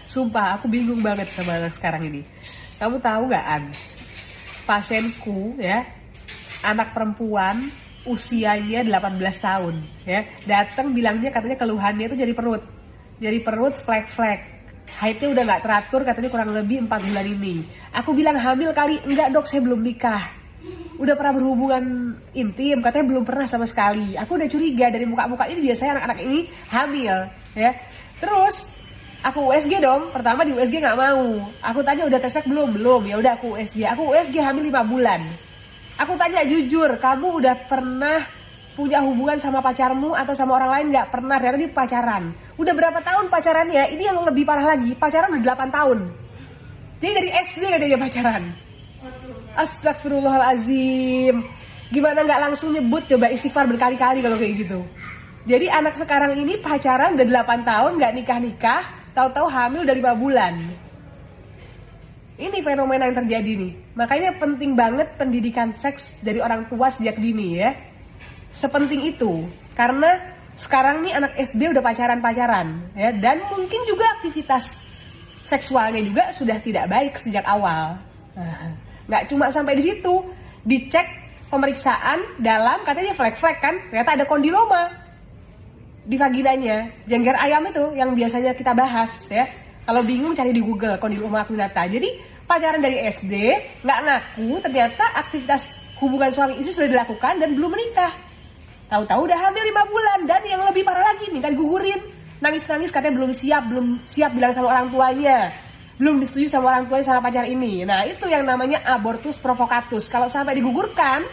Sumpah, aku bingung banget sama anak sekarang ini. Kamu tahu nggak, An? Pasienku ya, anak perempuan usianya 18 tahun ya, datang bilangnya katanya keluhannya itu jadi perut flek-flek, haidnya udah nggak teratur, katanya kurang lebih 4 bulan ini. Aku bilang hamil kali, enggak dok saya belum nikah. Udah pernah berhubungan intim, katanya belum pernah sama sekali. Aku udah curiga dari muka-muka ini biasanya anak-anak ini hamil ya. Terus aku USG dong, pertama di USG nggak mau. Aku tanya udah tes pack belum, ya udah aku USG. Aku USG hamil 5 bulan. Aku tanya jujur, kamu udah pernah punya hubungan sama pacarmu atau sama orang lain nggak? Pernah, ternyata ini pacaran. Udah berapa tahun pacarannya? Ini yang lebih parah lagi, pacaran udah 8 tahun. Jadi dari SD katanya pacaran. Astagfirullahalazim. Gimana nggak langsung nyebut, coba istighfar berkali-kali kalau kayak gitu. Jadi anak sekarang ini pacaran udah 8 tahun nggak nikah-nikah, tahu-tahu hamil udah 5 bulan. Ini fenomena yang terjadi nih. Makanya penting banget pendidikan seks dari orang tua sejak dini ya. Sepenting itu. Karena sekarang nih anak SD udah pacaran-pacaran ya, dan mungkin juga aktivitas seksualnya juga sudah tidak baik sejak awal. Nggak cuma sampai di situ, dicek pemeriksaan dalam katanya flek-flek kan, ternyata ada kondiloma di vaginanya, jengger ayam itu yang biasanya kita bahas ya. Kalau bingung cari di Google kondiloma acuminata. Jadi pacaran dari SD, nggak ngaku, ternyata aktivitas hubungan suami istri sudah dilakukan dan belum menikah. Tahu-tahu udah hamil 5 bulan, dan yang lebih parah lagi minta digugurin. Nangis-nangis katanya belum siap bilang sama orang tuanya. Belum disetujui sama orang tuanya sama pacar ini. Nah itu yang namanya abortus provocatus. Kalau sampai digugurkan,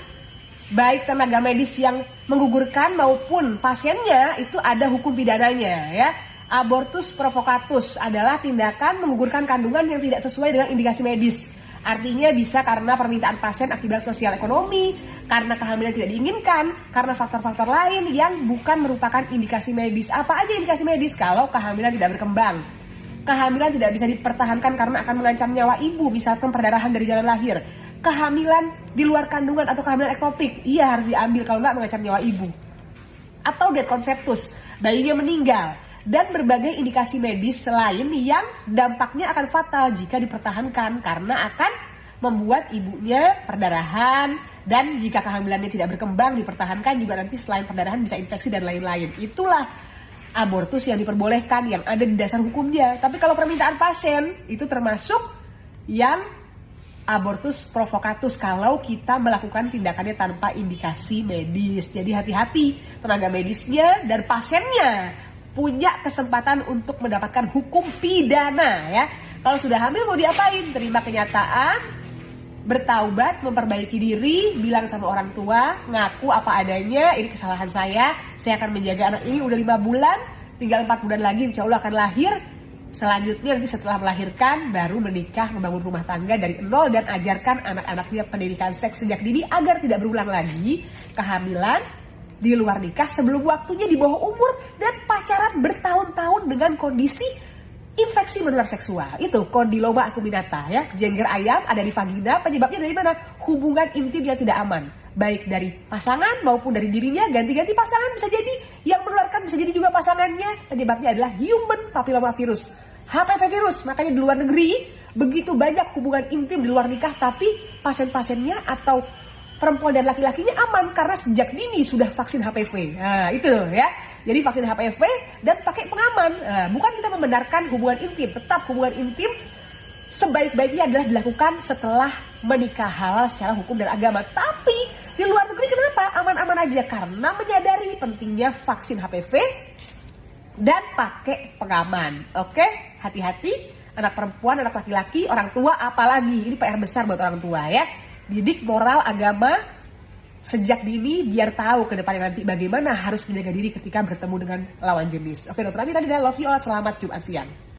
baik tenaga medis yang menggugurkan maupun pasiennya itu ada hukum pidananya ya. Abortus provocatus adalah tindakan menggugurkan kandungan yang tidak sesuai dengan indikasi medis. Artinya bisa karena permintaan pasien akibat sosial ekonomi, karena kehamilan tidak diinginkan, karena faktor-faktor lain yang bukan merupakan indikasi medis. Apa aja indikasi medis? Kalau kehamilan tidak berkembang, kehamilan tidak bisa dipertahankan karena akan mengancam nyawa ibu, misalkan perdarahan dari jalan lahir, kehamilan di luar kandungan atau kehamilan ektopik, iya harus diambil kalau nggak mengancam nyawa ibu, atau dead conceptus, bayinya meninggal, dan berbagai indikasi medis lain yang dampaknya akan fatal jika dipertahankan karena akan membuat ibunya perdarahan, dan jika kehamilannya tidak berkembang dipertahankan juga nanti selain perdarahan bisa infeksi dan lain-lain. Itulah abortus yang diperbolehkan, yang ada di dasar hukumnya. Tapi kalau permintaan pasien itu termasuk yang abortus provocatus kalau kita melakukan tindakannya tanpa indikasi medis. Jadi hati-hati, tenaga medisnya dan pasiennya punya kesempatan untuk mendapatkan hukum pidana ya. Kalau sudah hamil mau diapain? Terima kenyataan, bertaubat, memperbaiki diri, bilang sama orang tua, ngaku apa adanya, ini kesalahan saya akan menjaga anak ini udah 5 bulan, tinggal 4 bulan lagi insya Allah akan lahir. Selanjutnya nanti setelah melahirkan baru menikah, membangun rumah tangga dari nol, dan ajarkan anak-anaknya pendidikan seks sejak dini agar tidak berulang lagi kehamilan di luar nikah sebelum waktunya, di bawah umur, dan pacaran bertahun-tahun dengan kondisi infeksi menular seksual. Itu kondiloma acuminata ya. Jengger ayam ada di vagina, penyebabnya dari mana? Hubungan intim yang tidak aman, baik dari pasangan maupun dari dirinya. Ganti-ganti pasangan bisa jadi, yang menularkan bisa jadi juga pasangannya. Penyebabnya adalah human papilloma virus, HPV virus. Makanya di luar negeri begitu banyak hubungan intim di luar nikah, tapi pasien-pasiennya atau perempuan dan laki-lakinya aman karena sejak dini sudah vaksin HPV. Nah itu ya. Jadi vaksin HPV dan pakai pengaman. Bukan kita membenarkan hubungan intim, tetap hubungan intim sebaik-baiknya adalah dilakukan setelah menikah halal secara hukum dan agama. Tapi di luar negeri kenapa aman-aman aja? Karena menyadari pentingnya vaksin HPV dan pakai pengaman. Oke, hati-hati anak perempuan, anak laki-laki, orang tua apalagi. Ini PR besar buat orang tua ya. Didik moral agama sejak dini biar tahu ke depannya nanti bagaimana harus menjaga diri ketika bertemu dengan lawan jenis. Oke, Dokter Ami tadi, love you all, selamat Jumat siang.